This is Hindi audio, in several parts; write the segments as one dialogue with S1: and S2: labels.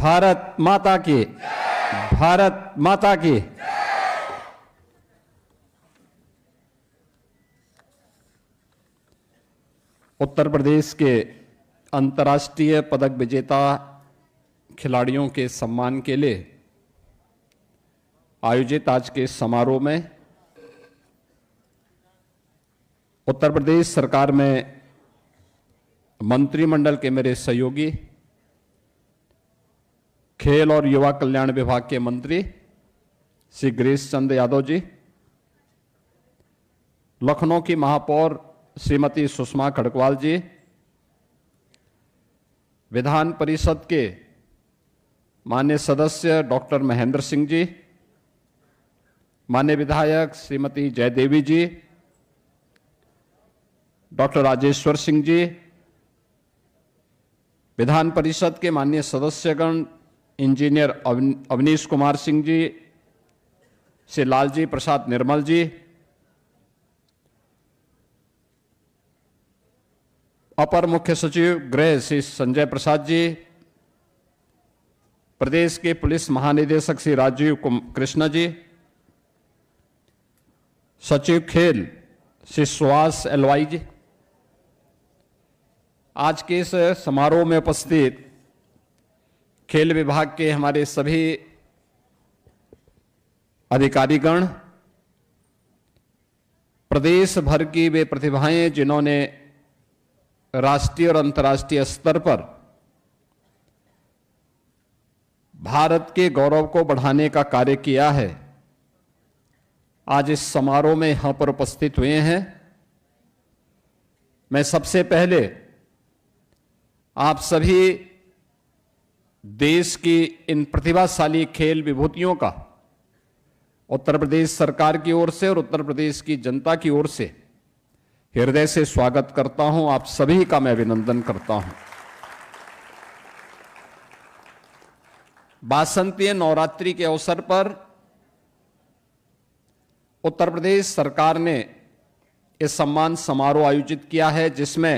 S1: भारत माता की, भारत माता की। उत्तर प्रदेश के अंतर्राष्ट्रीय पदक विजेता खिलाड़ियों के सम्मान के लिए आयोजित आज के समारोह में उत्तर प्रदेश सरकार में मंत्रिमंडल के मेरे सहयोगी, खेल और युवा कल्याण विभाग के मंत्री श्री गिरीश चंद्र यादव जी, लखनऊ की महापौर श्रीमती सुषमा खड़गवाल जी, विधान परिषद के माननीय सदस्य डॉक्टर महेंद्र सिंह जी, माननीय विधायक श्रीमती जयदेवी जी, डॉक्टर राजेश्वर सिंह जी, विधान परिषद के माननीय सदस्यगण इंजीनियर अवनीश कुमार सिंह जी, श्री लालजी प्रसाद निर्मल जी, अपर मुख्य सचिव गृह श्री संजय प्रसाद जी, प्रदेश के पुलिस महानिदेशक श्री राजीव कृष्ण जी, सचिव खेल श्री सुहास एलवाई जी, आज के इस समारोह में उपस्थित खेल विभाग के हमारे सभी अधिकारीगण, प्रदेश भर की वे प्रतिभाएं जिन्होंने राष्ट्रीय और अंतर्राष्ट्रीय स्तर पर भारत के गौरव को बढ़ाने का कार्य किया है, आज इस समारोह में यहां पर उपस्थित हुए हैं। मैं सबसे पहले आप सभी देश की इन प्रतिभाशाली खेल विभूतियों का उत्तर प्रदेश सरकार की ओर से और उत्तर प्रदेश की जनता की ओर से हृदय से स्वागत करता हूं। आप सभी का मैं अभिनंदन करता हूं। वासंतीय नवरात्रि के अवसर पर उत्तर प्रदेश सरकार ने यह सम्मान समारोह आयोजित किया है, जिसमें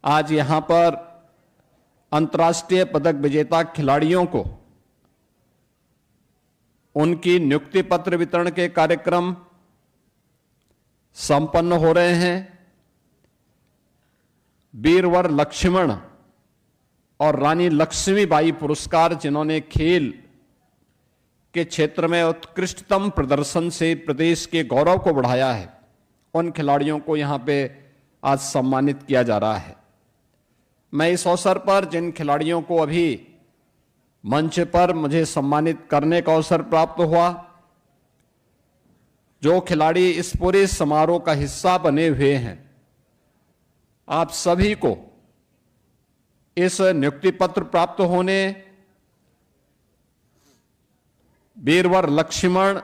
S1: आज यहां पर अंतर्राष्ट्रीय पदक विजेता खिलाड़ियों को उनकी नियुक्ति पत्र वितरण के कार्यक्रम संपन्न हो रहे हैं। वीरवर लक्ष्मण और रानी लक्ष्मीबाई पुरस्कार, जिन्होंने खेल के क्षेत्र में उत्कृष्टतम प्रदर्शन से प्रदेश के गौरव को बढ़ाया है, उन खिलाड़ियों को यहां पे आज सम्मानित किया जा रहा है। मैं इस अवसर पर जिन खिलाड़ियों को अभी मंच पर मुझे सम्मानित करने का अवसर प्राप्त हुआ, जो खिलाड़ी इस पूरे समारोह का हिस्सा बने हुए हैं, आप सभी को इस नियुक्ति पत्र प्राप्त होने, वीरवर लक्ष्मण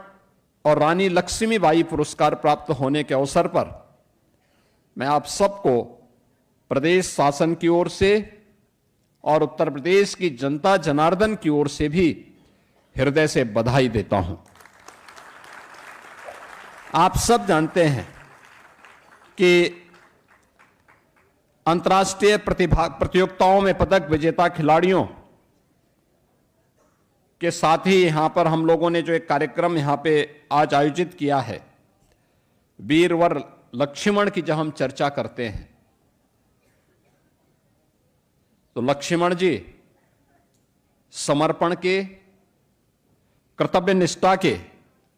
S1: और रानी लक्ष्मीबाई पुरस्कार प्राप्त होने के अवसर पर मैं आप सबको प्रदेश शासन की ओर से और उत्तर प्रदेश की जनता जनार्दन की ओर से भी हृदय से बधाई देता हूं। आप सब जानते हैं कि अंतर्राष्ट्रीय प्रतियोगिताओं में पदक विजेता खिलाड़ियों के साथ ही यहां पर हम लोगों ने जो एक कार्यक्रम यहां पे आज आयोजित किया है, वीरवर लक्ष्मण की जब हम चर्चा करते हैं तो लक्ष्मण जी समर्पण के, कर्तव्य निष्ठा के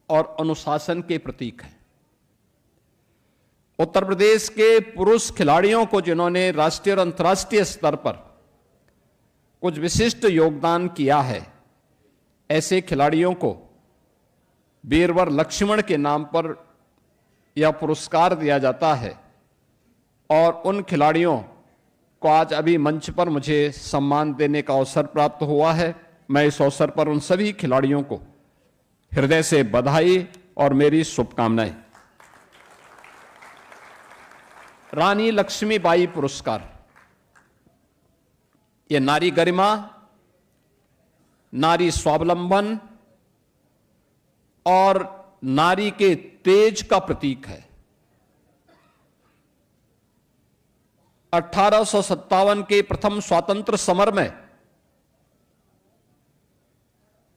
S1: और अनुशासन के प्रतीक हैं। उत्तर प्रदेश के पुरुष खिलाड़ियों को जिन्होंने राष्ट्रीय और अंतर्राष्ट्रीय स्तर पर कुछ विशिष्ट योगदान किया है, ऐसे खिलाड़ियों को वीरवर लक्ष्मण के नाम पर यह पुरस्कार दिया जाता है और उन खिलाड़ियों को आज अभी मंच पर मुझे सम्मान देने का अवसर प्राप्त हुआ है। मैं इस अवसर पर उन सभी खिलाड़ियों को हृदय से बधाई और मेरी शुभकामनाएं। रानी लक्ष्मीबाई पुरस्कार, यह नारी गरिमा, नारी स्वावलंबन और नारी के तेज का प्रतीक है। 1857 के प्रथम स्वातंत्र समर में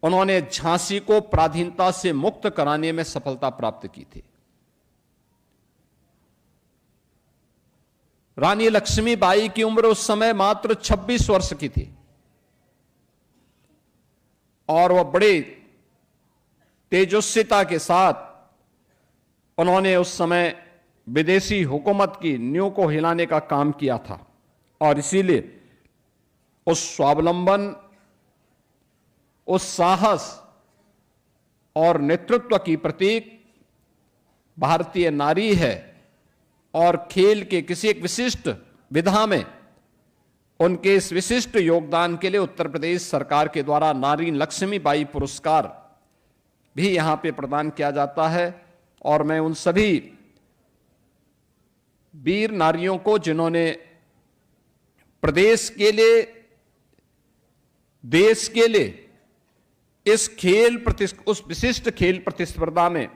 S1: उन्होंने झांसी को पराधीनता से मुक्त कराने में सफलता प्राप्त की थी। रानी लक्ष्मीबाई की उम्र उस समय मात्र 26 वर्ष की थी और वह बड़े तेजस्विता के साथ उन्होंने उस समय विदेशी हुकूमत की नींव को हिलाने का काम किया था और इसीलिए उस स्वावलंबन, उस साहस और नेतृत्व की प्रतीक भारतीय नारी है और खेल के किसी एक विशिष्ट विधा में उनके इस विशिष्ट योगदान के लिए उत्तर प्रदेश सरकार के द्वारा नारी लक्ष्मीबाई पुरस्कार भी यहां पे प्रदान किया जाता है। और मैं उन सभी वीर नारियों को जिन्होंने प्रदेश के लिए, देश के लिए इस उस विशिष्ट खेल प्रतिस्पर्धा में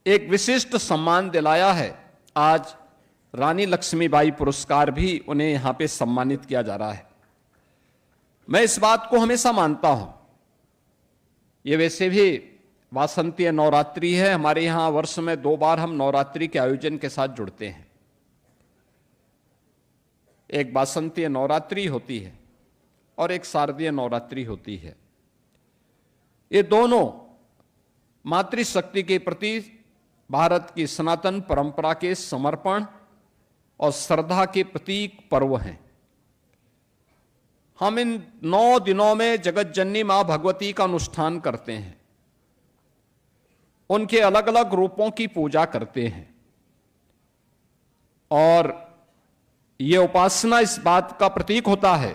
S1: एक विशिष्ट सम्मान दिलाया है, आज रानी लक्ष्मीबाई पुरस्कार भी उन्हें यहां पे सम्मानित किया जा रहा है। मैं इस बात को हमेशा मानता हूं, ये वैसे भी वासंतीय नवरात्रि है, हमारे यहां वर्ष में 2 बार हम नवरात्रि के आयोजन के साथ जुड़ते हैं। एक वासंतीय नवरात्रि होती है और एक शारदीय नवरात्रि होती है। ये दोनों मातृशक्ति के प्रति भारत की सनातन परंपरा के समर्पण और श्रद्धा के प्रतीक पर्व हैं। हम इन 9 दिनों में जगत जननी मां भगवती का अनुष्ठान करते हैं, उनके अलग अलग रूपों की पूजा करते हैं और यह उपासना इस बात का प्रतीक होता है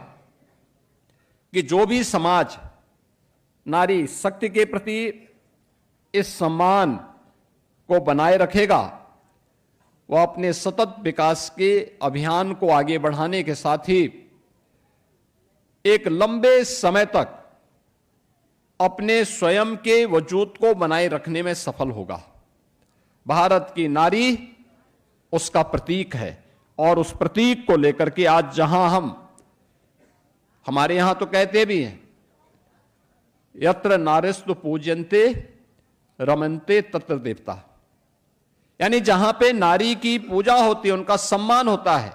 S1: कि जो भी समाज नारी शक्ति के प्रति इस सम्मान को बनाए रखेगा, वह अपने सतत विकास के अभियान को आगे बढ़ाने के साथ ही एक लंबे समय तक अपने स्वयं के वजूद को बनाए रखने में सफल होगा। भारत की नारी उसका प्रतीक है और उस प्रतीक को लेकर के आज जहां हमारे यहां तो कहते भी हैं, यत्र नारीस्तु पूज्यन्ते रमन्ते तत्र देवता, यानी जहां पे नारी की पूजा होती है, उनका सम्मान होता है,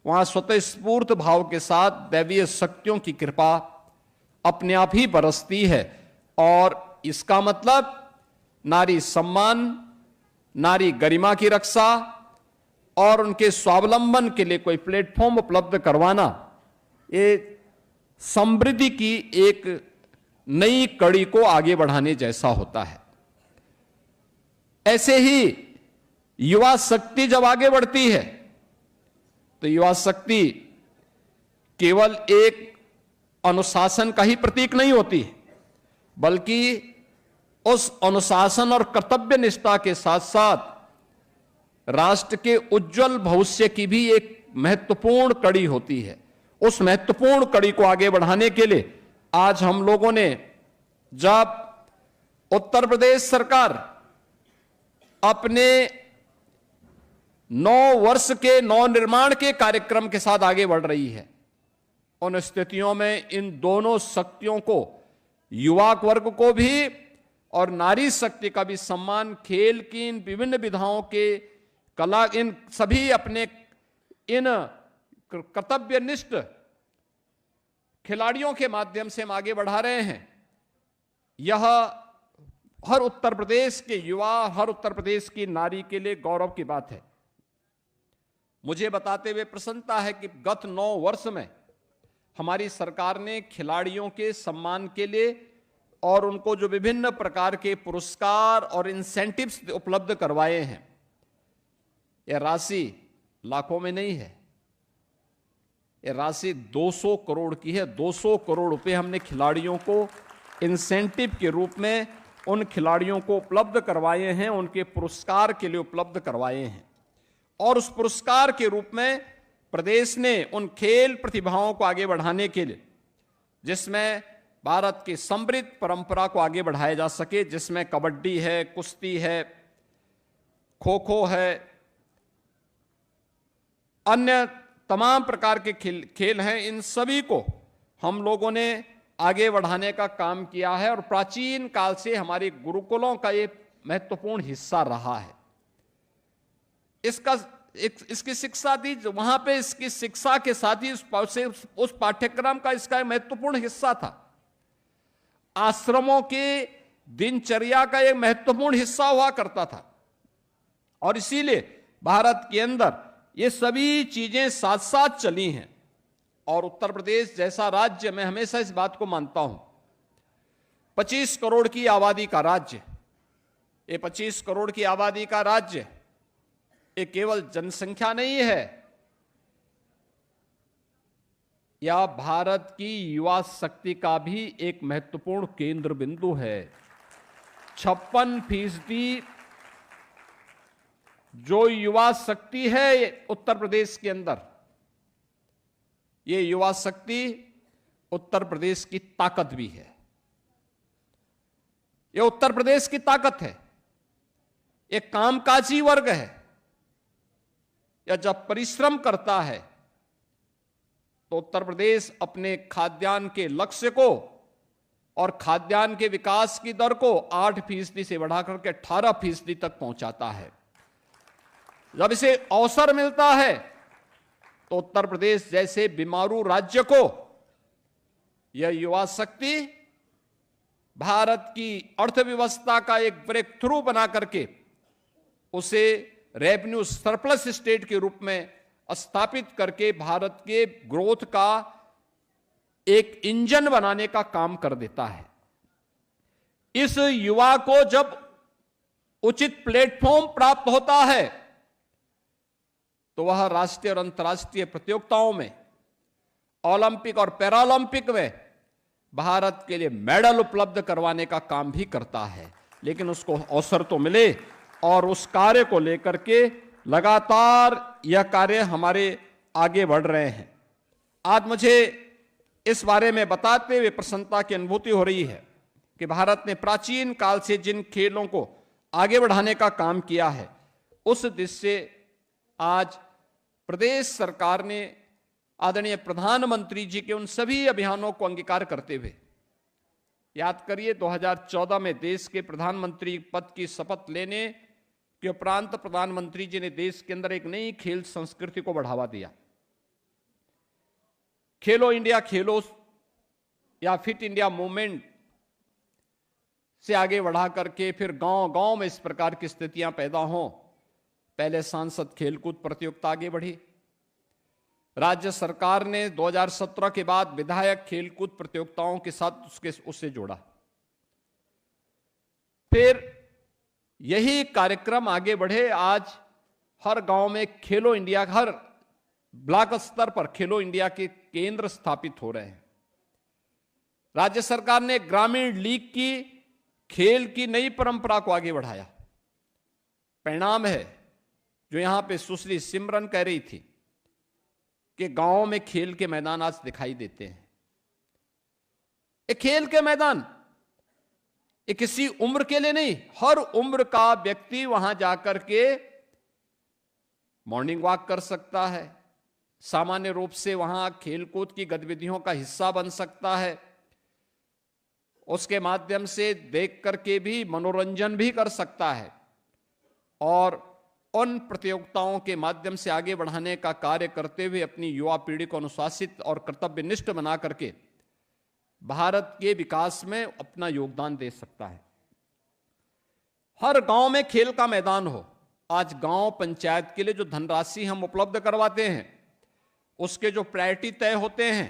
S1: वहां स्वतः स्फूर्त भाव के साथ दैवीय शक्तियों की कृपा अपने आप ही बरसती है। और इसका मतलब नारी सम्मान, नारी गरिमा की रक्षा और उनके स्वावलंबन के लिए कोई प्लेटफॉर्म उपलब्ध करवाना, ये समृद्धि की एक नई कड़ी को आगे बढ़ाने जैसा होता है। ऐसे ही युवा शक्ति जब आगे बढ़ती है तो युवा शक्ति केवल एक अनुशासन का ही प्रतीक नहीं होती, बल्कि उस अनुशासन और कर्तव्य निष्ठा के साथ साथ राष्ट्र के उज्जवल भविष्य की भी एक महत्वपूर्ण कड़ी होती है। उस महत्वपूर्ण कड़ी को आगे बढ़ाने के लिए आज हम लोगों ने, जब उत्तर प्रदेश सरकार अपने 9 वर्ष के नवनिर्माण के कार्यक्रम के साथ आगे बढ़ रही है, उन स्थितियों में इन दोनों शक्तियों को, युवा वर्ग को भी और नारी शक्ति का भी सम्मान खेल की इन विभिन्न विधाओं के कला, इन सभी अपने इन कर्तव्यनिष्ठ खिलाड़ियों के माध्यम से हम आगे बढ़ा रहे हैं। यह हर उत्तर प्रदेश के युवा, हर उत्तर प्रदेश की नारी के लिए गौरव की बात है। मुझे बताते हुए प्रसन्नता है कि गत 9 वर्ष में हमारी सरकार ने खिलाड़ियों के सम्मान के लिए और उनको जो विभिन्न प्रकार के पुरस्कार और इंसेंटिव्स उपलब्ध करवाए हैं, यह राशि लाखों में नहीं है, यह राशि 200 करोड़ की है। 200 करोड़ रुपए हमने खिलाड़ियों को इंसेंटिव के रूप में उन खिलाड़ियों को उपलब्ध करवाए हैं, उनके पुरस्कार के लिए उपलब्ध करवाए हैं। और उस पुरस्कार के रूप में प्रदेश ने उन खेल प्रतिभाओं को आगे बढ़ाने के लिए, जिसमें भारत की समृद्ध परंपरा को आगे बढ़ाया जा सके, जिसमें कबड्डी है, कुश्ती है, खो खो है, अन्य तमाम प्रकार के खेल हैं, इन सभी को हम लोगों ने आगे बढ़ाने का काम किया है और प्राचीन काल से हमारे गुरुकुलों का ये महत्वपूर्ण हिस्सा रहा है। इसकी शिक्षा दी वहां पे, इसकी शिक्षा के साथ ही उस पाठ्यक्रम का इसका एक महत्वपूर्ण हिस्सा था। आश्रमों के दिनचर्या का एक महत्वपूर्ण हिस्सा हुआ करता था और इसीलिए भारत के अंदर ये सभी चीजें साथ साथ चली हैं। और उत्तर प्रदेश जैसा राज्य, मैं हमेशा इस बात को मानता हूं, 25 करोड़ की आबादी का राज्य, ये 25 करोड़ की आबादी का राज्य ये केवल जनसंख्या नहीं है, यह भारत की युवा शक्ति का भी एक महत्वपूर्ण केंद्र बिंदु है। 56% जो युवा शक्ति है उत्तर प्रदेश के अंदर, ये युवा शक्ति उत्तर प्रदेश की ताकत भी है। ये उत्तर प्रदेश की ताकत है। ये कामकाजी वर्ग है। या जब परिश्रम करता है तो उत्तर प्रदेश अपने खाद्यान्न के लक्ष्य को और खाद्यान्न के विकास की दर को 8% से बढ़ाकर के 18% तक पहुंचाता है। जब इसे अवसर मिलता है तो उत्तर प्रदेश जैसे बीमारू राज्य को यह युवा शक्ति भारत की अर्थव्यवस्था का एक ब्रेक थ्रू बना करके उसे रेवेन्यू सरप्लस स्टेट के रूप में स्थापित करके भारत के ग्रोथ का एक इंजन बनाने का काम कर देता है। इस युवा को जब उचित प्लेटफॉर्म प्राप्त होता है तो वह राष्ट्रीय और अंतर्राष्ट्रीय प्रतियोगिताओं में, ओलंपिक और पैरालंपिक में भारत के लिए मेडल उपलब्ध करवाने का काम भी करता है। लेकिन उसको अवसर तो मिले और उस कार्य को लेकर के लगातार यह कार्य हमारे आगे बढ़ रहे हैं। आज मुझे इस बारे में बताते हुए प्रसन्नता की अनुभूति हो रही है कि भारत ने प्राचीन काल से जिन खेलों को आगे बढ़ाने का काम किया है, उस दिशा से आज प्रदेश सरकार ने आदरणीय प्रधानमंत्री जी के उन सभी अभियानों को अंगीकार करते हुए, याद करिए 2014 में देश के प्रधानमंत्री पद की शपथ लेने के उपरांत प्रधानमंत्री जी ने देश के अंदर एक नई खेल संस्कृति को बढ़ावा दिया। खेलो इंडिया खेलो या फिट इंडिया मूवमेंट से आगे बढ़ा करके फिर गांव-गांव में इस प्रकार की स्थितियां पैदा हों। पहले सांसद खेलकूद प्रतियोगिता आगे बढ़ी। राज्य सरकार ने 2017 के बाद विधायक खेलकूद प्रतियोगिताओं के साथ उससे जोड़ा। फिर यही कार्यक्रम आगे बढ़े। आज हर गांव में खेलो इंडिया, हर ब्लॉक स्तर पर खेलो इंडिया के केंद्र स्थापित हो रहे हैं। राज्य सरकार ने ग्रामीण लीग की खेल की नई परंपरा को आगे बढ़ाया। परिणाम है जो यहां पे सुश्री सिमरन कह रही थी कि गांवों में खेल के मैदान आज दिखाई देते हैं। एक खेल के मैदान ये किसी उम्र के लिए नहीं, हर उम्र का व्यक्ति वहां जाकर के मॉर्निंग वॉक कर सकता है, सामान्य रूप से वहां खेलकूद की गतिविधियों का हिस्सा बन सकता है, उसके माध्यम से देख करके भी मनोरंजन भी कर सकता है और उन प्रतियोगिताओं के माध्यम से आगे बढ़ाने का कार्य करते हुए अपनी युवा पीढ़ी को अनुशासित और कर्तव्यनिष्ठ बना करके भारत के विकास में अपना योगदान दे सकता है। हर गांव में खेल का मैदान हो। आज गांव पंचायत के लिए जो धनराशि हम उपलब्ध करवाते हैं, उसके जो प्रायोरिटी तय होते हैं,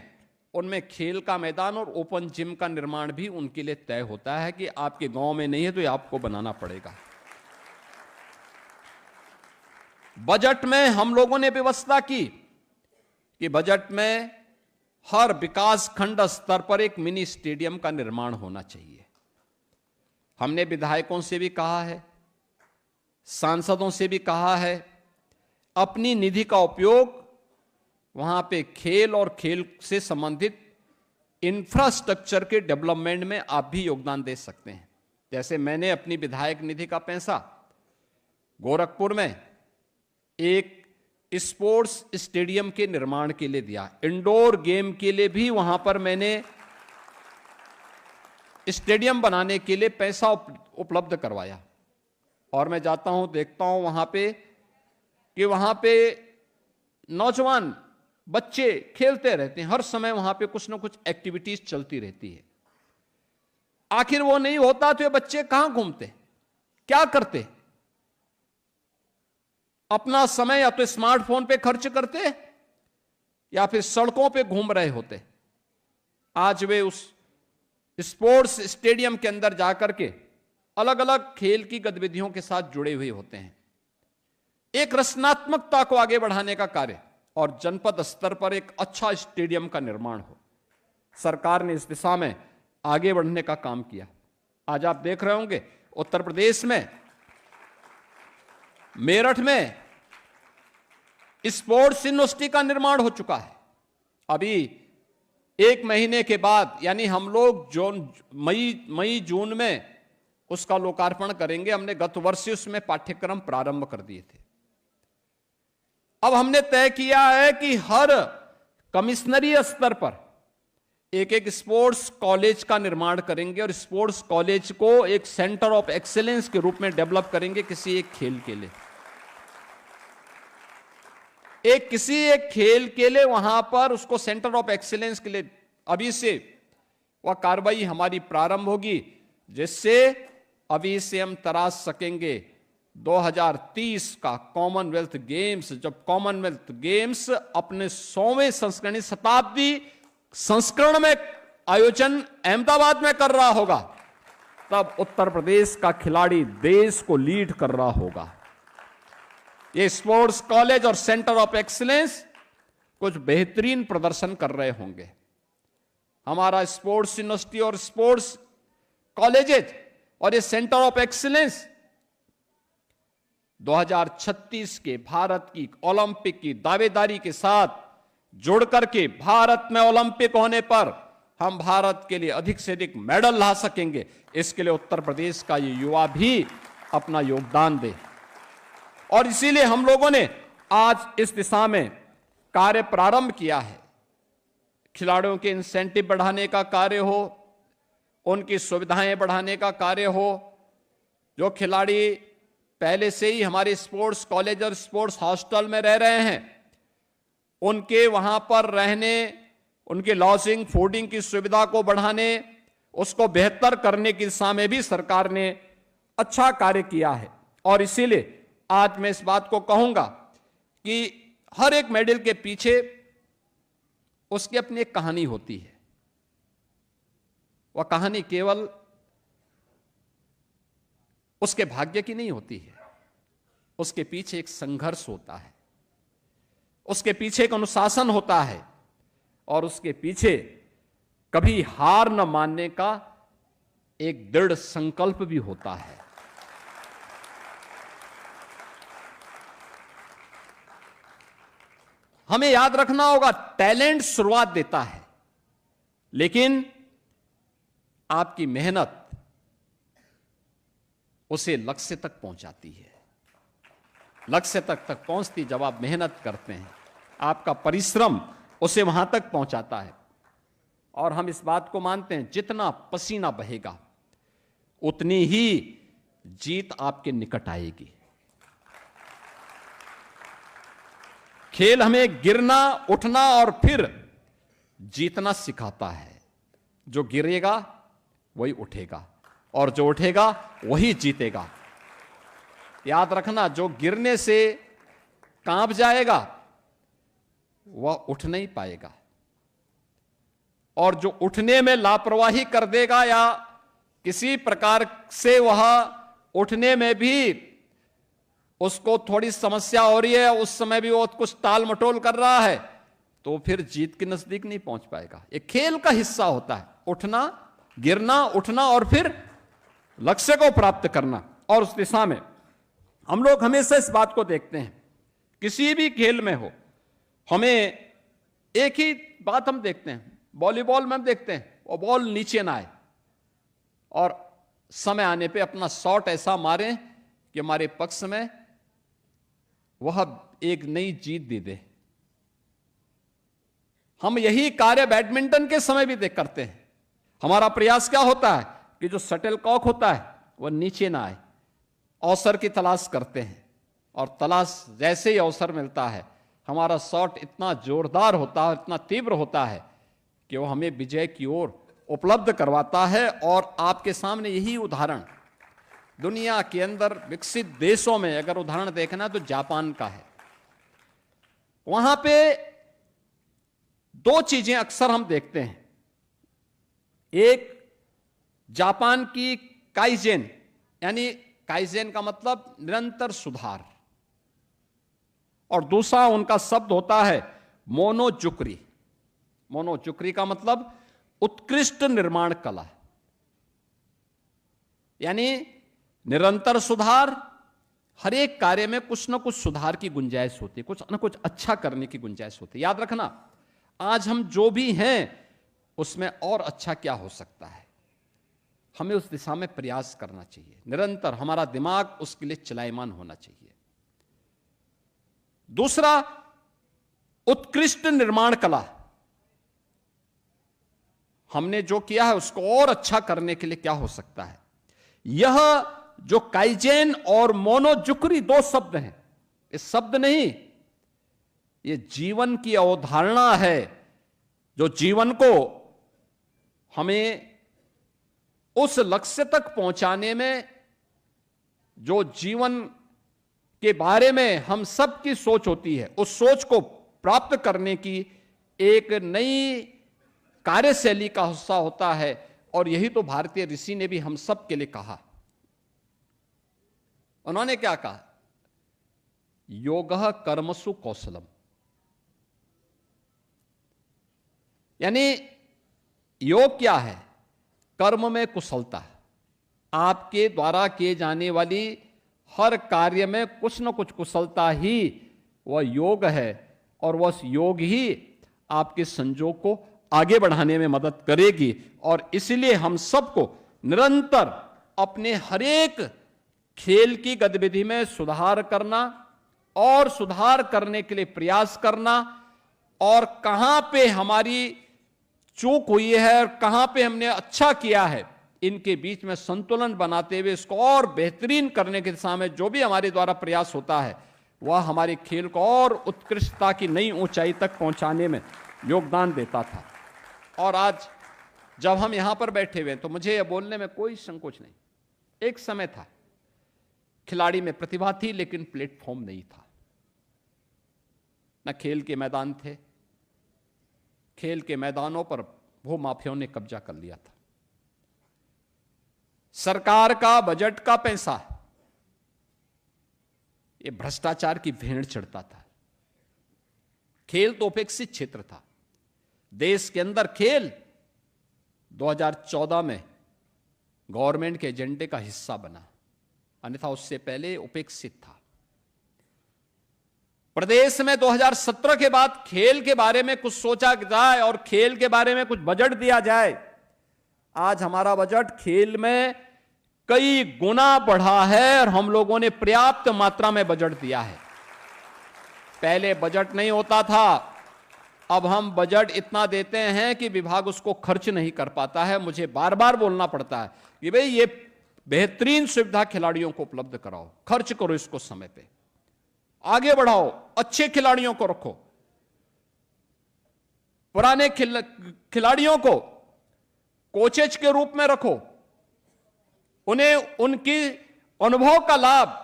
S1: उनमें खेल का मैदान और ओपन जिम का निर्माण भी उनके लिए तय होता है कि आपके गांव में नहीं है तो ये आपको बनाना पड़ेगा। बजट में हम लोगों ने व्यवस्था की कि बजट में हर विकास खंड स्तर पर एक मिनी स्टेडियम का निर्माण होना चाहिए। हमने विधायकों से भी कहा है, सांसदों से भी कहा है, अपनी निधि का उपयोग वहां पे खेल और खेल से संबंधित इंफ्रास्ट्रक्चर के डेवलपमेंट में आप भी योगदान दे सकते हैं। जैसे मैंने अपनी विधायक निधि का पैसा गोरखपुर में एक स्पोर्ट्स स्टेडियम के निर्माण के लिए दिया, इंडोर गेम के लिए भी वहां पर मैंने स्टेडियम बनाने के लिए पैसा उपलब्ध करवाया। और मैं जाता हूं, देखता हूं वहां पे कि वहां पे नौजवान बच्चे खेलते रहते हैं, हर समय वहां पे कुछ ना कुछ एक्टिविटीज चलती रहती है। आखिर वो नहीं होता तो ये बच्चे कहां घूमते, क्या करते? अपना समय या तो स्मार्टफोन पे खर्च करते या फिर सड़कों पे घूम रहे होते। आज वे उस स्पोर्ट्स स्टेडियम के अंदर जाकर के अलग अलग खेल की गतिविधियों के साथ जुड़े हुए होते हैं। एक रचनात्मकता को आगे बढ़ाने का कार्य और जनपद स्तर पर एक अच्छा स्टेडियम का निर्माण हो, सरकार ने इस दिशा में आगे बढ़ने का काम किया। आज आप देख रहे होंगे उत्तर प्रदेश में मेरठ में स्पोर्ट्स यूनिवर्सिटी का निर्माण हो चुका है। अभी 1 महीने के बाद यानी हम लोग मई जून में उसका लोकार्पण करेंगे। हमने गत वर्ष ही उसमें पाठ्यक्रम प्रारंभ कर दिए थे। अब हमने तय किया है कि हर कमिश्नरी स्तर पर एक एक स्पोर्ट्स कॉलेज का निर्माण करेंगे और स्पोर्ट्स कॉलेज को एक सेंटर ऑफ एक्सीलेंस के रूप में डेवलप करेंगे किसी एक खेल के लिए। किसी एक खेल के लिए वहां पर उसको सेंटर ऑफ एक्सीलेंस के लिए अभी से वह कार्रवाई हमारी प्रारंभ होगी, जिससे अभी से हम तराश सकेंगे 2030 का कॉमनवेल्थ गेम्स। जब कॉमनवेल्थ गेम्स अपने 100वें संस्करण शताब्दी संस्करण में आयोजन अहमदाबाद में कर रहा होगा, तब उत्तर प्रदेश का खिलाड़ी देश को लीड कर रहा होगा। ये स्पोर्ट्स कॉलेज और सेंटर ऑफ एक्सीलेंस कुछ बेहतरीन प्रदर्शन कर रहे होंगे। हमारा स्पोर्ट्स यूनिवर्सिटी और स्पोर्ट्स कॉलेजेस और ये सेंटर ऑफ एक्सीलेंस 2036 के भारत की ओलंपिक की दावेदारी के साथ जुड़ करके भारत में ओलंपिक होने पर हम भारत के लिए अधिक से अधिक मेडल ला सकेंगे। इसके लिए उत्तर प्रदेश का ये युवा भी अपना योगदान दे। और इसीलिए हम लोगों ने आज इस दिशा में कार्य प्रारंभ किया है। खिलाड़ियों के इंसेंटिव बढ़ाने का कार्य हो, उनकी सुविधाएं बढ़ाने का कार्य हो। जो खिलाड़ी पहले से ही हमारे स्पोर्ट्स कॉलेज और स्पोर्ट्स हॉस्टल में रह रहे हैं, उनके वहां पर रहने, उनके लॉजिंग फूडिंग की सुविधा को बढ़ाने, उसको बेहतर करने की दिशा में भी सरकार ने अच्छा कार्य किया है। और इसीलिए आज मैं इस बात को कहूंगा कि हर एक मेडल के पीछे उसकी अपनी एक कहानी होती है। वह कहानी केवल उसके भाग्य की नहीं होती है, उसके पीछे एक संघर्ष होता है, उसके पीछे एक अनुशासन होता है और उसके पीछे कभी हार न मानने का एक दृढ़ संकल्प भी होता है। हमें याद रखना होगा, टैलेंट शुरुआत देता है, लेकिन आपकी मेहनत उसे लक्ष्य तक पहुंचाती है। लक्ष्य तक पहुंचती जब आप मेहनत करते हैं, आपका परिश्रम उसे वहां तक पहुंचाता है। और हम इस बात को मानते हैं, जितना पसीना बहेगा उतनी ही जीत आपके निकट आएगी। खेल हमें गिरना, उठना और फिर जीतना सिखाता है। जो गिरेगा वही उठेगा और जो उठेगा वही जीतेगा। याद रखना, जो गिरने से कांप जाएगा वह उठ नहीं पाएगा, और जो उठने में लापरवाही कर देगा या किसी प्रकार से वह उठने में भी उसको थोड़ी समस्या हो रही है, उस समय भी वो कुछ टाल मटोल कर रहा है, तो फिर जीत के नजदीक नहीं पहुंच पाएगा। एक खेल का हिस्सा होता है उठना, गिरना, उठना और फिर लक्ष्य को प्राप्त करना। और उस दिशा में हम लोग हमेशा इस बात को देखते हैं, किसी भी खेल में हो, हमें एक ही बात हम देखते हैं। वॉलीबॉल में हम देखते हैं वो बॉल नीचे ना आए और समय आने पे अपना शॉट ऐसा मारें कि हमारे पक्ष में वह एक नई जीत दे दे। हम यही कार्य बैडमिंटन के समय भी देख करते हैं। हमारा प्रयास क्या होता है, कि जो शटलकॉक होता है वह नीचे ना आए, अवसर की तलाश करते हैं, और तलाश जैसे ही अवसर मिलता है हमारा शॉट इतना जोरदार होता है, इतना तीव्र होता है कि वो हमें विजय की ओर उपलब्ध करवाता है। और आपके सामने यही उदाहरण दुनिया के अंदर विकसित देशों में अगर उदाहरण देखना तो जापान का है। वहां पे दो चीजें अक्सर हम देखते हैं, एक जापान की काइजेन, यानी काइजेन का मतलब निरंतर सुधार, और दूसरा उनका शब्द होता है मोनोजुक्री। मोनोजुक्री का मतलब उत्कृष्ट निर्माण कला, यानी निरंतर सुधार, हर एक कार्य में कुछ ना कुछ सुधार की गुंजाइश होती है, कुछ ना कुछ अच्छा करने की गुंजाइश होती है। याद रखना, आज हम जो भी हैं उसमें और अच्छा क्या हो सकता है, हमें उस दिशा में प्रयास करना चाहिए, निरंतर हमारा दिमाग उसके लिए चलायमान होना चाहिए। दूसरा, उत्कृष्ट निर्माण कला, हमने जो किया है उसको और अच्छा करने के लिए क्या हो सकता है। यह जो काइजेन और मोनोजुक्री दो शब्द हैं, ये शब्द नहीं, ये जीवन की अवधारणा है, जो जीवन को हमें उस लक्ष्य तक पहुंचाने में, जो जीवन के बारे में हम सब की सोच होती है, उस सोच को प्राप्त करने की एक नई कार्यशैली का हिस्सा होता है। और यही तो भारतीय ऋषि ने भी हम सब के लिए कहा। उन्होंने क्या कहा, योगः कर्मसु कौशलम, यानी योग क्या है, कर्म में कुशलता। आपके द्वारा किए जाने वाली हर कार्य में कुछ न कुछ कुशलता ही वह योग है, और वह योग ही आपके संजोग को आगे बढ़ाने में मदद करेगी। और इसलिए हम सबको निरंतर अपने हर एक खेल की गतिविधि में सुधार करना, और सुधार करने के लिए प्रयास करना, और कहां पे हमारी चूक हुई है और कहां पे हमने अच्छा किया है, इनके बीच में संतुलन बनाते हुए इसको और बेहतरीन करने की दिशा में जो भी हमारे द्वारा प्रयास होता है, वह हमारे खेल को और उत्कृष्टता की नई ऊंचाई तक पहुंचाने में योगदान देता था। और आज जब हम यहां पर बैठे हुए तो मुझे यह बोलने में कोई संकोच नहीं। एक समय था, खिलाड़ी में प्रतिभा थी लेकिन प्लेटफॉर्म नहीं था, न खेल के मैदान थे, खेल के मैदानों पर भूमाफियाओं ने कब्जा कर लिया था। सरकार का बजट का पैसा ये भ्रष्टाचार की भेड़ चढ़ता था। खेल तो उपेक्षित क्षेत्र था। देश के अंदर खेल 2014 में गवर्नमेंट के एजेंडे का हिस्सा बना, अन्यथा उससे पहले उपेक्षित था। प्रदेश में 2017 के बाद खेल के बारे में कुछ सोचा जाए और खेल के बारे में कुछ बजट दिया जाए। आज हमारा बजट खेल में कई गुना बढ़ा है और हम लोगों ने पर्याप्त मात्रा में बजट दिया है। पहले बजट नहीं होता था, अब हम बजट इतना देते हैं कि विभाग उसको खर्च नहीं कर पाता है। मुझे बार बार बोलना पड़ता है कि भाई ये बेहतरीन सुविधा खिलाड़ियों को उपलब्ध कराओ, खर्च करो इसको समय पे, आगे बढ़ाओ, अच्छे खिलाड़ियों को रखो, पुराने खिलाड़ियों को कोचेज के रूप में रखो, उन्हें उनकी अनुभव का लाभ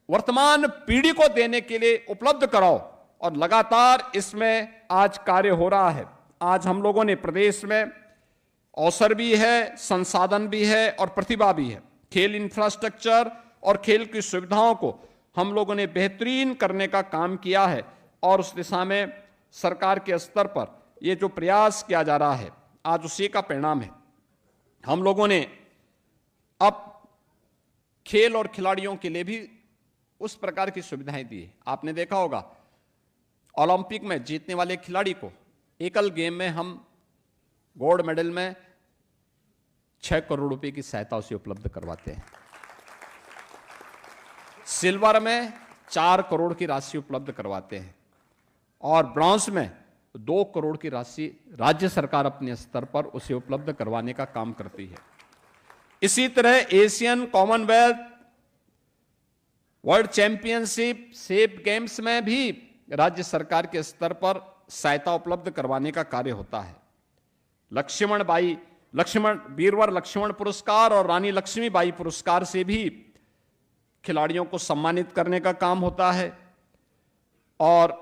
S1: वर्तमान पीढ़ी को देने के लिए उपलब्ध कराओ। और लगातार इसमें आज कार्य हो रहा है। आज हम लोगों ने प्रदेश में अवसर भी है, संसाधन भी है और प्रतिभा भी है। खेल इंफ्रास्ट्रक्चर और खेल की सुविधाओं को हम लोगों ने बेहतरीन करने का काम किया है, और उस दिशा में सरकार के स्तर पर ये जो प्रयास किया जा रहा है, आज उसी का परिणाम है। हम लोगों ने अब खेल और खिलाड़ियों के लिए भी उस प्रकार की सुविधाएं दी है। आपने देखा होगा, ओलंपिक में जीतने वाले खिलाड़ी को एकल गेम में हम गोल्ड मेडल में 6 करोड़ रुपए की सहायता उसे उपलब्ध करवाते हैं। सिल्वर में 4 करोड़ की राशि उपलब्ध करवाते हैं, और ब्रॉन्ज में 2 करोड़ की राशि राज्य सरकार अपने स्तर पर उसे उपलब्ध करवाने का काम करती है। इसी तरह Asian, Commonwealth, world championship, safe games में भी राज्य सरकार के स्तर पर सहायता उपलब्ध करवाने का कार्य होता है। वीरवर लक्ष्मण पुरस्कार और रानी लक्ष्मीबाई पुरस्कार से भी खिलाड़ियों को सम्मानित करने का काम होता है और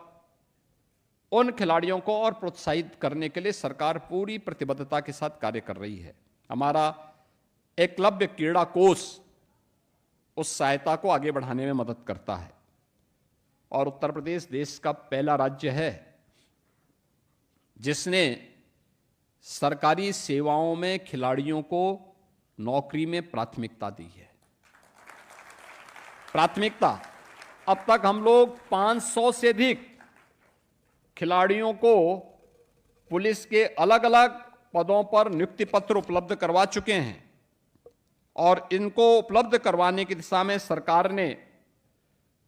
S1: उन खिलाड़ियों को और प्रोत्साहित करने के लिए सरकार पूरी प्रतिबद्धता के साथ कार्य कर रही है। हमारा एकलव्य क्रीड़ा कोष उस सहायता को आगे बढ़ाने में मदद करता है और उत्तर प्रदेश देश का पहला राज्य है जिसने सरकारी सेवाओं में खिलाड़ियों को नौकरी में प्राथमिकता दी है। प्राथमिकता, अब तक हम लोग 500 से अधिक खिलाड़ियों को पुलिस के अलग अलग पदों पर नियुक्ति पत्र उपलब्ध करवा चुके हैं और इनको उपलब्ध करवाने की दिशा में सरकार ने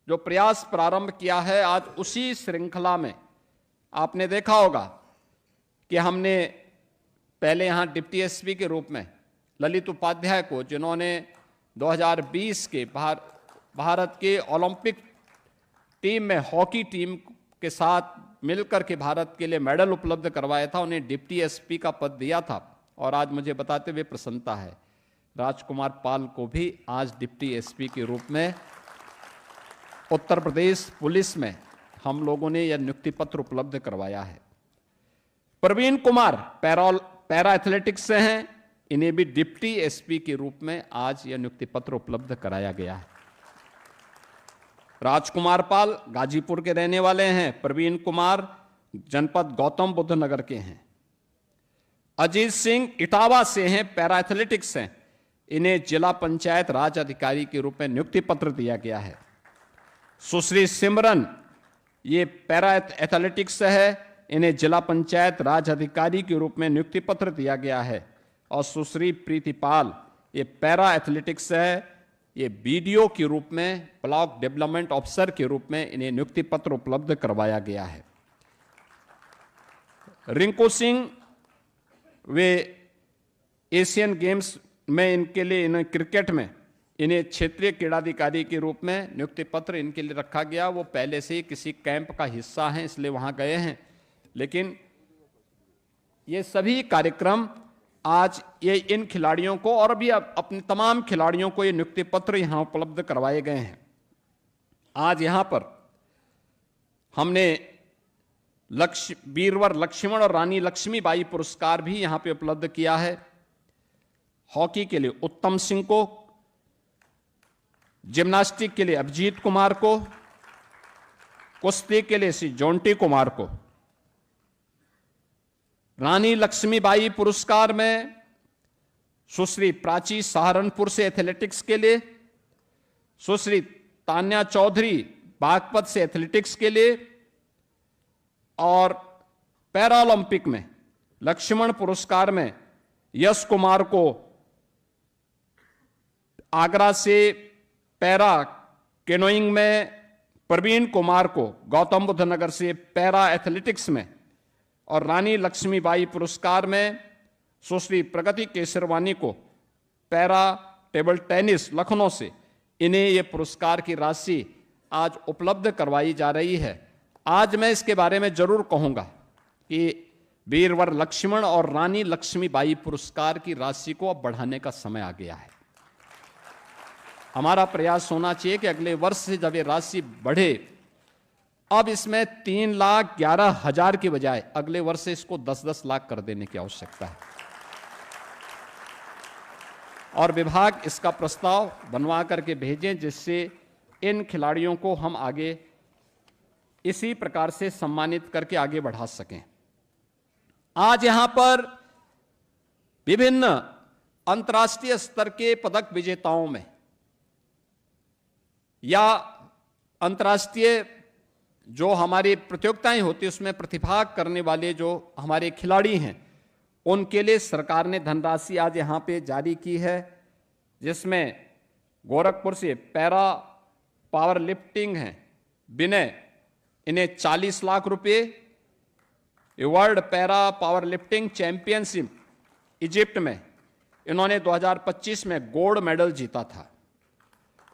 S1: जो प्रयास प्रारंभ किया है, आज उसी श्रृंखला में आपने देखा होगा कि हमने पहले यहां डिप्टी एसपी के रूप में ललित उपाध्याय को, जिन्होंने 2020 के भारत के ओलंपिक टीम में हॉकी टीम के साथ मिलकर के भारत के लिए मेडल उपलब्ध करवाया था, उन्हें डिप्टी एसपी का पद दिया था और आज मुझे बताते हुए प्रसन्नता है राजकुमार पाल को भी आज डिप्टी एसपी के रूप में उत्तर प्रदेश पुलिस में हम लोगों ने यह नियुक्ति पत्र उपलब्ध करवाया है। प्रवीण कुमार पैरा एथलेटिक्स से हैं, इन्हें भी डिप्टी एसपी के रूप में आज यह नियुक्ति पत्र उपलब्ध कराया गया है। राजकुमार पाल गाजीपुर के रहने वाले हैं, प्रवीण कुमार जनपद गौतम बुद्ध नगर के हैं। अजीत सिंह इटावा से हैं, पैरा एथलेटिक्स हैं, इन्हें जिला पंचायत राज अधिकारी के रूप में नियुक्ति पत्र दिया गया है। सुश्री सिमरन, ये पैरा एथलेटिक्स है, इन्हें जिला पंचायत राज अधिकारी के रूप में नियुक्ति पत्र दिया गया है। और सुश्री प्रीतिपाल, ये पैरा एथलेटिक्स है, ये बीडीओ के रूप में, ब्लॉक डेवलपमेंट ऑफिसर के रूप में इन्हें नियुक्ति पत्र उपलब्ध करवाया गया है। रिंकू सिंह, वे एशियन गेम्स में इनके लिए, इन्हें क्रिकेट में इन्हें क्षेत्रीय क्रीड़ाधिकारी के रूप में नियुक्ति पत्र इनके लिए रखा गया। वो पहले से ही किसी कैंप का हिस्सा हैं, इसलिए वहां गए हैं, लेकिन ये सभी कार्यक्रम आज ये इन खिलाड़ियों को और भी अपने तमाम खिलाड़ियों को ये नियुक्ति पत्र यहां उपलब्ध करवाए गए हैं। आज यहां पर हमने वीरवर लक्ष्मण और रानी लक्ष्मीबाई पुरस्कार भी यहां पे उपलब्ध किया है। हॉकी के लिए उत्तम सिंह को, जिम्नास्टिक के लिए अभिजीत कुमार को, कुश्ती के लिए श्री जोंटी कुमार को। रानी लक्ष्मीबाई पुरस्कार में सुश्री प्राची सहारनपुर से एथलेटिक्स के लिए, सुश्री तान्या चौधरी बागपत से एथलेटिक्स के लिए और पैरालंपिक में लक्ष्मण पुरस्कार में यश कुमार को आगरा से, पैरा केनोइंग में प्रवीण कुमार को गौतम बुद्ध नगर से पैरा एथलेटिक्स में और रानी लक्ष्मीबाई पुरस्कार में सुश्री प्रगति केसरवानी को पैरा टेबल टेनिस लखनऊ से, इन्हें ये पुरस्कार की राशि आज उपलब्ध करवाई जा रही है। आज मैं इसके बारे में जरूर कहूंगा कि वीरवर लक्ष्मण और रानी लक्ष्मीबाई पुरस्कार की राशि को अब बढ़ाने का समय आ गया है। हमारा प्रयास होना चाहिए कि अगले वर्ष से जब ये राशि बढ़े, अब इसमें 3,11,000 की बजाय अगले वर्ष से इसको 10-10 लाख कर देने की आवश्यकता है और विभाग इसका प्रस्ताव बनवा करके भेजें, जिससे इन खिलाड़ियों को हम आगे इसी प्रकार से सम्मानित करके आगे बढ़ा सकें। आज यहां पर विभिन्न अंतर्राष्ट्रीय स्तर के पदक विजेताओं में या अंतर्राष्ट्रीय जो हमारी प्रतियोगिताएं होती है उसमें प्रतिभाग करने वाले जो हमारे खिलाड़ी हैं, उनके लिए सरकार ने धनराशि आज यहां पे जारी की है, जिसमें गोरखपुर से पैरा पावर लिफ्टिंग है विनय, इन्हें 40 लाख रुपए, world para power lifting championship Egypt में इन्होंने 2025 में गोल्ड मेडल जीता था।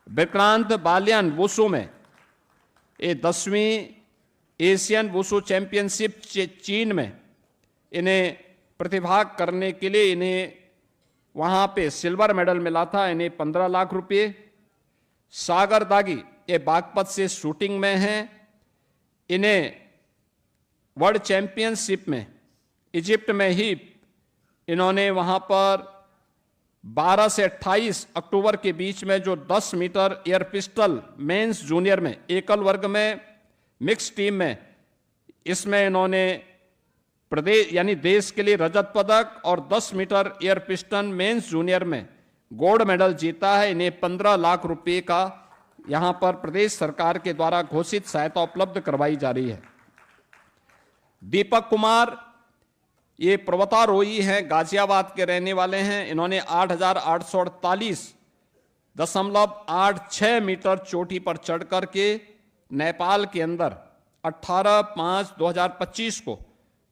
S1: विक्रांत बालियान वुशु में ये 10वीं एशियन वुशु चैंपियनशिप चीन में इन्हें प्रतिभाग करने के लिए इन्हें वहां पे सिल्वर मेडल मिला था, इन्हें 15 लाख रुपए। सागर दागी ये बागपत से शूटिंग में हैं, इन्हें वर्ल्ड चैंपियनशिप में इजिप्ट में ही इन्होंने वहां पर 12 से 28 अक्टूबर के बीच में जो 10 metre air pistol men's junior में एकल वर्ग में मिक्स टीम में इसमें इन्होंने प्रदेश यानी देश के लिए रजत पदक और 10 metre air pistol men's junior में गोल्ड मेडल जीता है। इन्हें 15 लाख रुपए का यहां पर प्रदेश सरकार के द्वारा घोषित सहायता उपलब्ध करवाई जा रही है। दीपक कुमार ये पर्वतारोही हैं, गाजियाबाद के रहने वाले हैं। इन्होंने 8,848.86 मीटर चोटी पर चढ़ करके नेपाल के अंदर 18/5/2025 को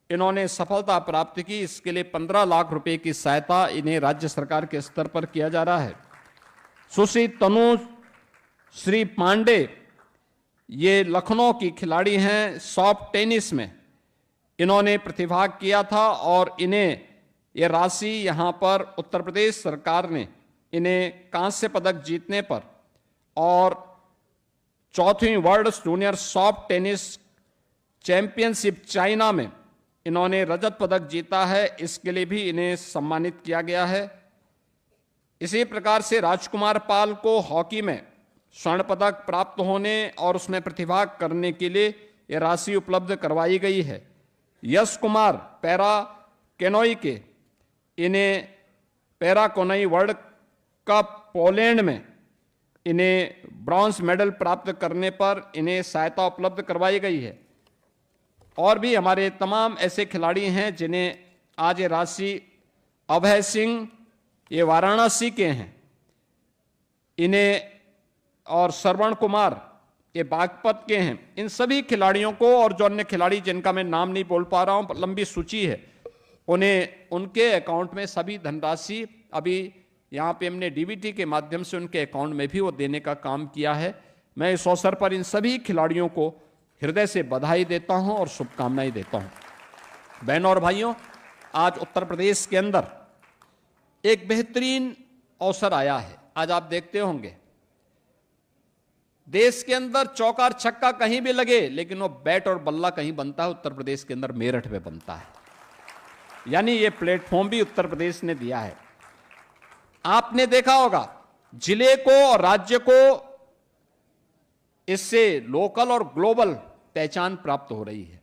S1: इन्होंने सफलता प्राप्त की। इसके लिए 15 लाख रुपए की सहायता इन्हें राज्य सरकार के स्तर पर किया जा रहा है। सुश्री तनु श्री पांडे ये लखनऊ की खिलाड़ी हैं, सॉफ्ट टेनिस में इन्होंने प्रतिभाग किया था और इन्हें ये राशि यहां पर उत्तर प्रदेश सरकार ने इन्हें कांस्य पदक जीतने पर और 4वीं world junior soft tennis championship China में इन्होंने रजत पदक जीता है, इसके लिए भी इन्हें सम्मानित किया गया है। इसी प्रकार से राजकुमार पाल को हॉकी में स्वर्ण पदक प्राप्त होने और उसमें प्रतिभाग करने के लिए यह राशि उपलब्ध करवाई गई है। यश कुमार पैरा केनोई के इन्हें पैरा कोनोई वर्ल्ड कप पोलैंड में इन्हें ब्रॉन्ज मेडल प्राप्त करने पर इन्हें सहायता उपलब्ध करवाई गई है। और भी हमारे तमाम ऐसे खिलाड़ी हैं जिन्हें आज ये राशि, अभय सिंह ये वाराणसी के हैं, इन्हें और श्रवण कुमार ये बागपत के हैं। इन सभी खिलाड़ियों को और जो अन्य खिलाड़ी जिनका मैं नाम नहीं बोल पा रहा हूं, लंबी सूची है, उन्हें उनके अकाउंट में सभी धनराशि अभी यहां पे हमने डीबीटी के माध्यम से उनके अकाउंट में भी वो देने का काम किया है। मैं इस अवसर पर इन सभी खिलाड़ियों को हृदय से बधाई देता हूं और शुभकामनाएं देता हूं। बहनों और भाइयों, आज उत्तर प्रदेश के अंदर एक बेहतरीन अवसर आया है। आज आप देखते होंगे देश के अंदर चौका और छक्का कहीं भी लगे, लेकिन वो बैट और बल्ला कहीं बनता है, उत्तर प्रदेश के अंदर मेरठ में बनता है। यानी ये प्लेटफॉर्म भी उत्तर प्रदेश ने दिया है। आपने देखा होगा जिले को और राज्य को इससे लोकल और ग्लोबल पहचान प्राप्त हो रही है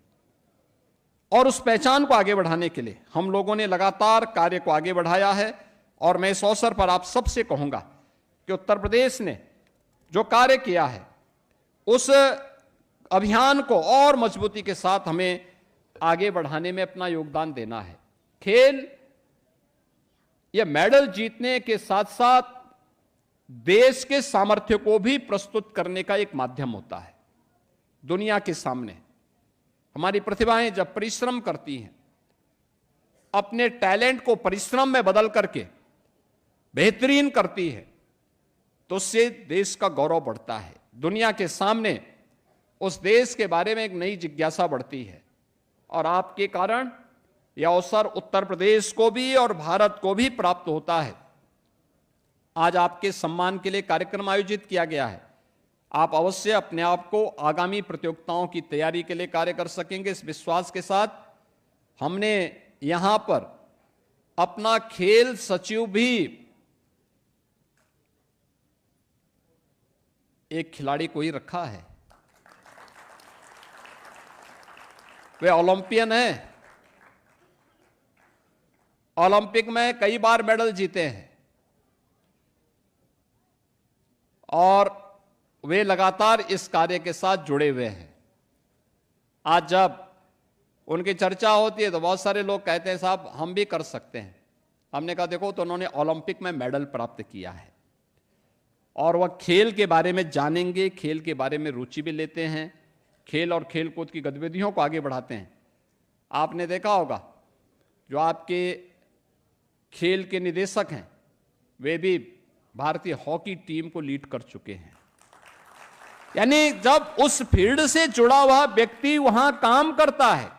S1: और उस पहचान को आगे बढ़ाने के लिए हम लोगों ने लगातार कार्य को आगे बढ़ाया है। और मैं इस अवसर पर आप सबसे कहूंगा कि उत्तर प्रदेश ने जो कार्य किया है उस अभियान को और मजबूती के साथ हमें आगे बढ़ाने में अपना योगदान देना है। खेल यह मेडल जीतने के साथ साथ देश के सामर्थ्य को भी प्रस्तुत करने का एक माध्यम होता है। दुनिया के सामने हमारी प्रतिभाएं जब परिश्रम करती हैं, अपने टैलेंट को परिश्रम में बदल करके बेहतरीन करती है, तो उससे देश का गौरव बढ़ता है। दुनिया के सामने उस देश के बारे में एक नई जिज्ञासा बढ़ती है और आपके कारण यह अवसर उत्तर प्रदेश को भी और भारत को भी प्राप्त होता है। आज आपके सम्मान के लिए कार्यक्रम आयोजित किया गया है। आप अवश्य अपने आप को आगामी प्रतियोगिताओं की तैयारी के लिए कार्य कर सकेंगे, इस विश्वास के साथ हमने यहां पर अपना खेल सचिव भी एक खिलाड़ी को ही रखा है। वे ओलंपियन है, ओलंपिक में कई बार मेडल जीते हैं और वे लगातार इस कार्य के साथ जुड़े हुए हैं। आज जब उनकी चर्चा होती है तो बहुत सारे लोग कहते हैं साहब हम भी कर सकते हैं। हमने कहा देखो, तो उन्होंने ओलंपिक में मेडल प्राप्त किया है और वह खेल के बारे में जानेंगे, खेल के बारे में रुचि भी लेते हैं, खेल और खेलकूद की गतिविधियों को आगे बढ़ाते हैं। आपने देखा होगा जो आपके खेल के निदेशक हैं वे भी भारतीय हॉकी टीम को लीड कर चुके हैं। यानी जब उस फील्ड से जुड़ा हुआ व्यक्ति वहां काम करता है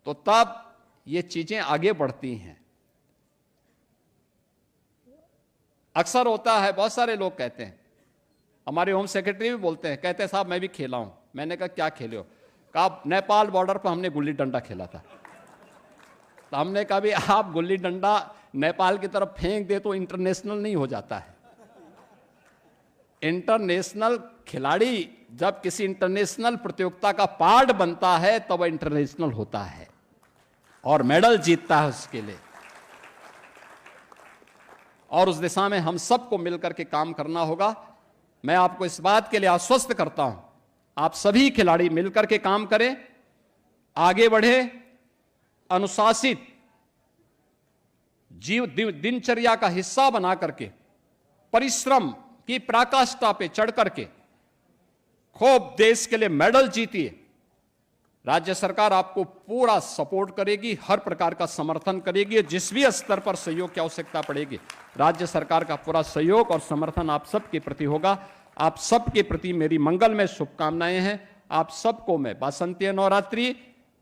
S1: तो तब ये चीजें आगे बढ़ती हैं। अक्सर होता है, बहुत सारे लोग कहते हैं, हमारे होम सेक्रेटरी भी बोलते हैं, कहते हैं साहब मैं भी खेला हूं। मैंने कहा क्या खेले हो? कहा नेपाल बॉर्डर पर हमने गुल्ली डंडा खेला था। तो हमने कहा भी आप गुल्ली डंडा नेपाल की तरफ फेंक दे तो इंटरनेशनल नहीं हो जाता है। इंटरनेशनल खिलाड़ी जब किसी इंटरनेशनल प्रतियोगिता का पार्ट बनता है तब इंटरनेशनल होता है और मेडल जीतता है उसके लिए। और उस दिशा में हम सबको मिलकर के काम करना होगा। मैं आपको इस बात के लिए आश्वस्त करता हूं, आप सभी खिलाड़ी मिलकर के काम करें, आगे बढ़े, अनुशासित दिनचर्या का हिस्सा बना करके परिश्रम की पराकाष्ठा पे चढ़ करके खूब देश के लिए मेडल जीतिए। राज्य सरकार आपको पूरा सपोर्ट करेगी, हर प्रकार का समर्थन करेगी। जिस भी स्तर पर सहयोग की आवश्यकता पड़ेगी, राज्य सरकार का पूरा सहयोग और समर्थन आप सबके प्रति होगा। आप सबके प्रति मेरी मंगलमय शुभकामनाएं हैं। आप सबको मैं बसंती नवरात्रि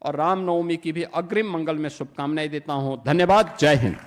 S1: और रामनवमी की भी अग्रिम मंगलमय शुभकामनाएं देता हूं। धन्यवाद। जय हिंद।